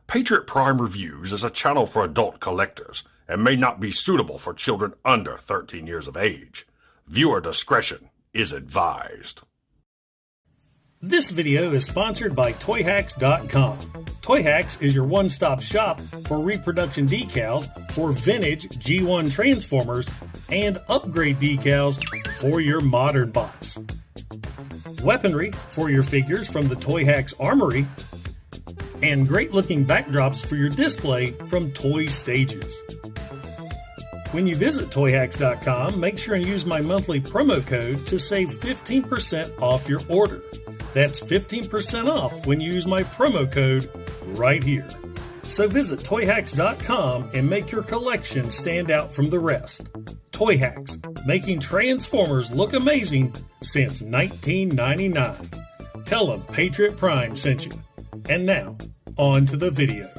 Patriot Prime Reviews is a channel for adult collectors and may not be suitable for children under 13 years of age. Viewer discretion is advised. This video is sponsored by Toyhax.com. Toyhax is your one-stop shop for reproduction decals for vintage G1 Transformers and upgrade decals for your modern box. Weaponry for your figures from the Toyhax Armory, and great-looking backdrops for your display from Toy Stages. When you visit Toyhax.com, make sure and use my monthly promo code to save 15% off your order. That's 15% off when you use my promo code right here. So visit Toyhax.com and make your collection stand out from the rest. Toyhax, making Transformers look amazing since 1999. Tell them Patriot Prime sent you. And now, on to the video.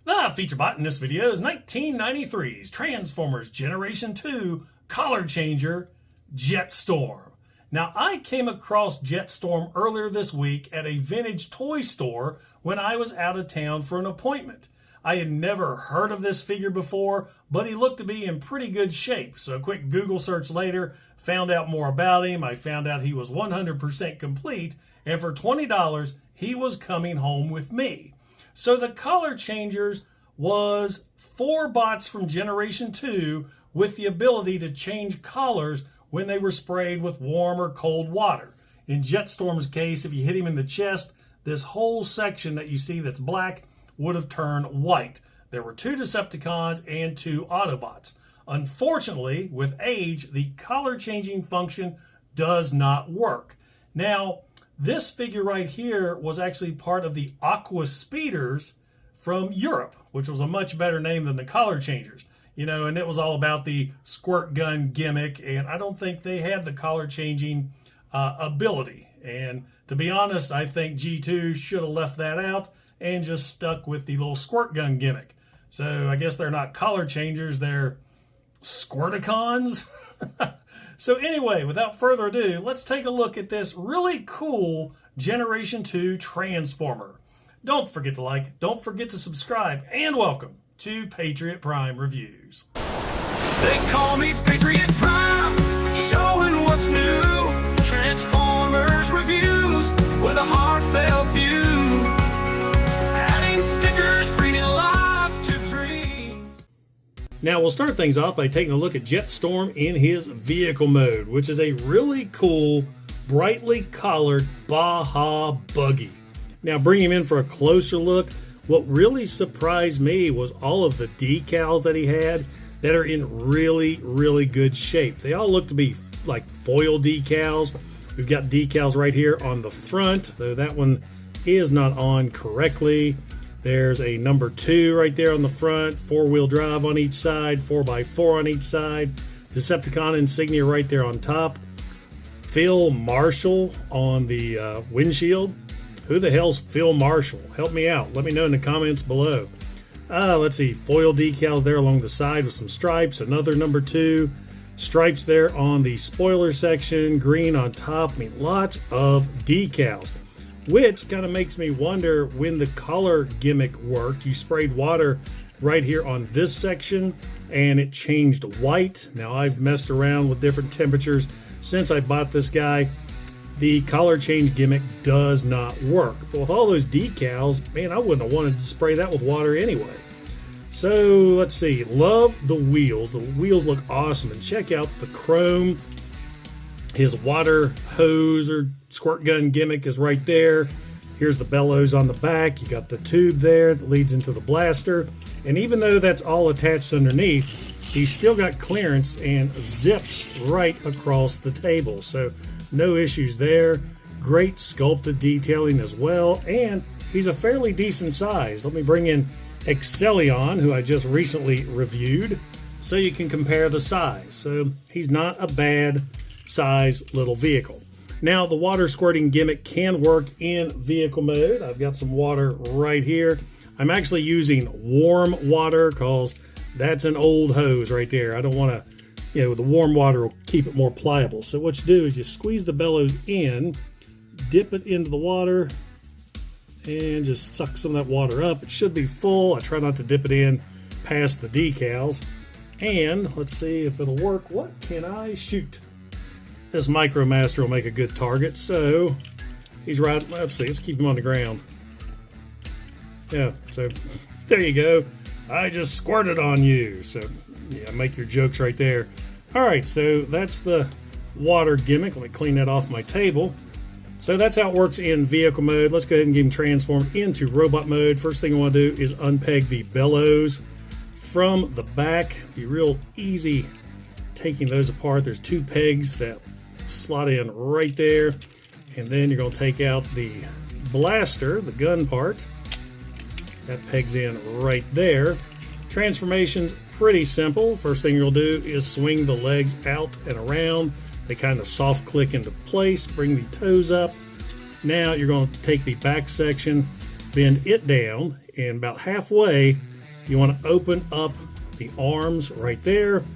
The feature bot in this video is 1993's Transformers Generation 2 color changer, Jetstorm. Now, I came across Jetstorm earlier this week at a vintage toy store when I was out of town for an appointment. I had never heard of this figure before, but he looked to be in pretty good shape. So a quick Google search later, found out more about him. I found out he was 100% complete, and for $20, he was coming home with me. So the color changers was 4 bots from Generation 2 with the ability to change colors when they were sprayed with warm or cold water. In Jetstorm's case, if you hit him in the chest, this whole section that you see that's black would have turned white. There were 2 Decepticons and 2 Autobots. Unfortunately, with age, the color changing function does not work. Now, this figure right here was actually part of the Aqua Speeders from Europe, which was a much better name than the color changers. You know, and it was all about the squirt gun gimmick, and I don't think they had the color changing ability. And to be honest, I think G2 should have left that out and just stuck with the little squirt gun gimmick. So I guess they're not color changers, they're squirticons. So anyway, without further ado, let's take a look at this really cool Generation 2 Transformer. Don't forget to like, don't forget to subscribe, and welcome to Patriot Prime Reviews. They call me Patriot Prime, showing what's new. Transformers reviews with a heartfelt view. Adding stickers, breathing life to dreams. Now we'll start things off by taking a look at Jetstorm in his vehicle mode, which is a really cool, brightly colored Baja buggy. Now bring him in for a closer look. What really surprised me was all of the decals that he had that are in really, really good shape. They all look to be like foil decals. We've got decals right here on the front, though that one is not on correctly. There's a number 2 right there on the front, 4-wheel drive on each side, 4x4 on each side, Decepticon insignia right there on top, Phil Marshall on the windshield. Who the hell's Phil Marshall? Help me out. Let me know in the comments below. Let's see. Foil decals there along the side with some stripes. Another number 2. Stripes there on the spoiler section. Green on top. I mean, lots of decals. Which kind of makes me wonder when the color gimmick worked. You sprayed water right here on this section and it changed white. Now, I've messed around with different temperatures since I bought this guy. The color change gimmick does not work. But with all those decals, man, I wouldn't have wanted to spray that with water anyway. So let's see. Love the wheels. The wheels look awesome. And check out the chrome. His water hose or squirt gun gimmick is right there. Here's the bellows on the back. You got the tube there that leads into the blaster. And even though that's all attached underneath, he's still got clearance and zips right across the table. So no issues there. Great sculpted detailing as well, and he's a fairly decent size. Let me bring in Excellion, who I just recently reviewed, so you can compare the size. So he's not a bad size little vehicle. Now the water squirting gimmick can work in vehicle mode. I've got some water right here. I'm actually using warm water because that's an old hose right there. I don't want to, the warm water will keep it more pliable. So what you do is you squeeze the bellows in, dip it into the water, and just suck some of that water up. It should be full. I try not to dip it in past the decals. And let's see if it'll work. What can I shoot? This MicroMaster will make a good target. So he's right. Let's see. Let's keep him on the ground. Yeah. So there you go. I just squirted on you. So yeah, make your jokes right there. All right. So that's the water gimmick. Let me clean that off my table. So that's how it works in vehicle mode. Let's go ahead and get him transformed into robot mode. First thing I want to do is unpeg the bellows from the back. Be real easy taking those apart. There's two pegs that slot in right there. And then you're going to take out the blaster, the gun part. That pegs in right there. Transformation's pretty simple. First thing you'll do is swing the legs out and around. They kind of soft click into place, bring the toes up. Now you're going to take the back section, bend it down, and about halfway, you want to open up the arms right there. Go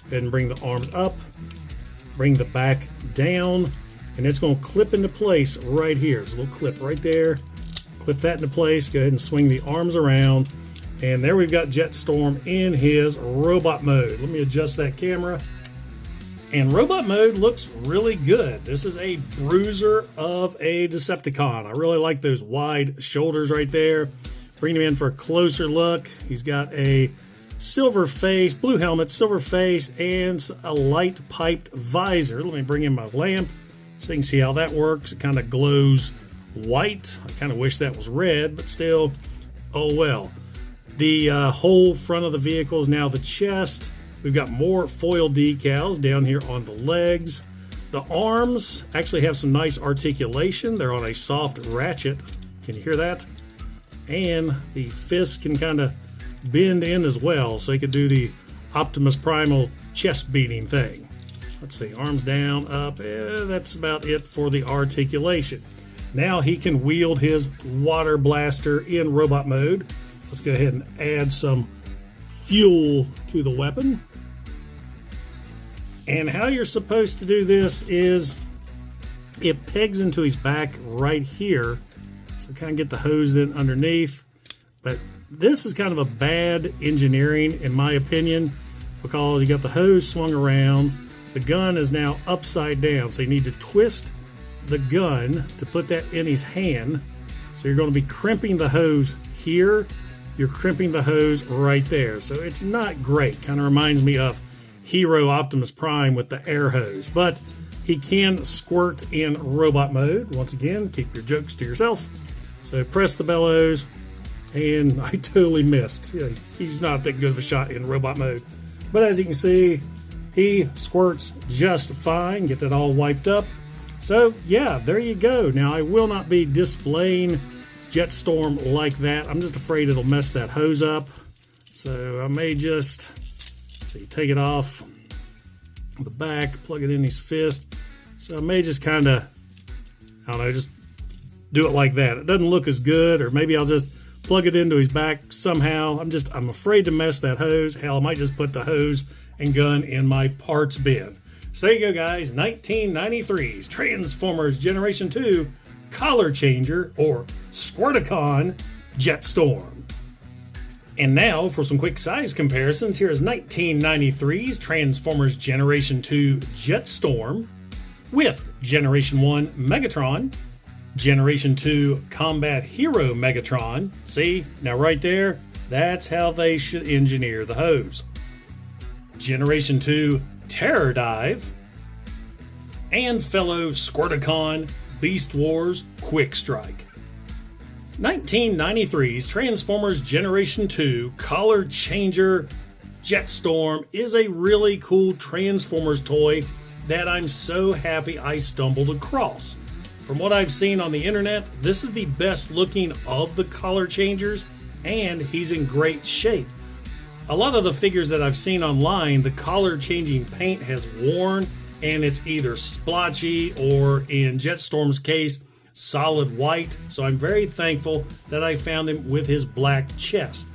ahead and bring the arms up, bring the back down, and it's going to clip into place right here. There's a little clip right there. Clip that into place. Go ahead and swing the arms around. And there we've got Jetstorm in his robot mode. Let me adjust that camera. And robot mode looks really good. This is a bruiser of a Decepticon. I really like those wide shoulders right there. Bring him in for a closer look. He's got a silver face, blue helmet, silver face, and a light piped visor. Let me bring in my lamp so you can see how that works. It kind of glows white. I kind of wish that was red, but still, oh well. The whole front of the vehicle is now the chest. We've got more foil decals down here on the legs. The arms actually have some nice articulation. They're on a soft ratchet. Can you hear that? And the fists can kind of bend in as well, so you can do the Optimus Primal chest beating thing. Let's see, arms down, up. That's about it for the articulation. Now he can wield his water blaster in robot mode. Let's go ahead and add some fuel to the weapon. And how you're supposed to do this is it pegs into his back right here. So kind of get the hose in underneath. But this is kind of a bad engineering in my opinion, because you got the hose swung around. The gun is now upside down. So you need to twist the gun to put that in his hand. So you're going to be crimping the hose here. You're crimping the hose right there. So it's not great. Kind of reminds me of Hero Optimus Prime with the air hose, but he can squirt in robot mode. Once again, keep your jokes to yourself. So press the bellows, and I totally missed. Yeah, he's not that good of a shot in robot mode. But as you can see, he squirts just fine. Get that all wiped up. So yeah, there you go. Now I will not be displaying Jetstorm like that. I'm just afraid it'll mess that hose up. So I may just, see, take it off the back, plug it in his fist. So I may just kind of, I don't know, just do it like that. It doesn't look as good, or maybe I'll just plug it into his back somehow. I'm afraid to mess that hose. Hell, I might just put the hose and gun in my parts bin. So there you go, guys. 1993's Transformers Generation 2 Collar Changer, or Squirticon Jetstorm. And now for some quick size comparisons, here is 1993's Transformers Generation 2 Jetstorm with Generation 1 Megatron, Generation 2 Combat Hero Megatron. See, now right there, that's how they should engineer the hose. Generation 2 Terror Dive, and fellow Squirticon Beast Wars Quick Strike. 1993's Transformers Generation 2 Collar Changer Jetstorm is a really cool Transformers toy that I'm so happy I stumbled across. From what I've seen on the internet, this is the best looking of the collar changers, and he's in great shape. A lot of the figures that I've seen online, the collar changing paint has worn, and it's either splotchy or, in Jetstorm's case, solid white. So I'm very thankful that I found him with his black chest.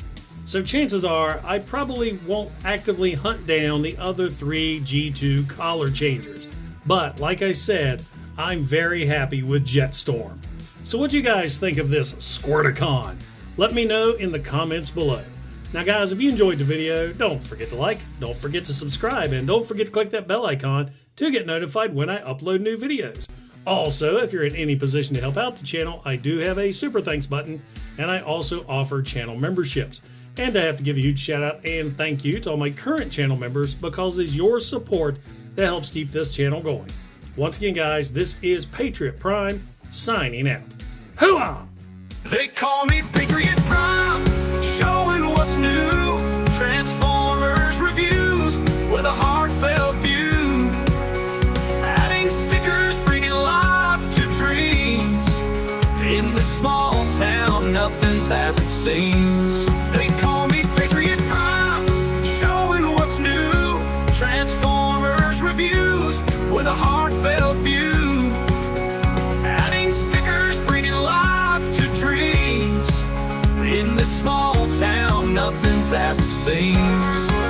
So chances are I probably won't actively hunt down the other three G2 collar changers. But like I said, I'm very happy with Jetstorm. So what do you guys think of this Squirticon? Let me know in the comments below. Now guys, if you enjoyed the video, don't forget to like, don't forget to subscribe, and don't forget to click that bell icon to get notified when I upload new videos. Also, if you're in any position to help out the channel, I do have a super thanks button, and I also offer channel memberships. And I have to give a huge shout out and thank you to all my current channel members, because it's your support that helps keep this channel going. Once again guys, this is Patriot Prime signing out. Hooah! They call me Patriot Prime, showing what's new. Transformers reviews with a heartfelt view. Adding stickers, bringing life to dreams. In this small town, nothing's as it seems. They call me Patriot Prime, showing what's new. Transformers reviews with a heartfelt view. Adding stickers, bringing life to dreams. In this small town, nothing's as it seems.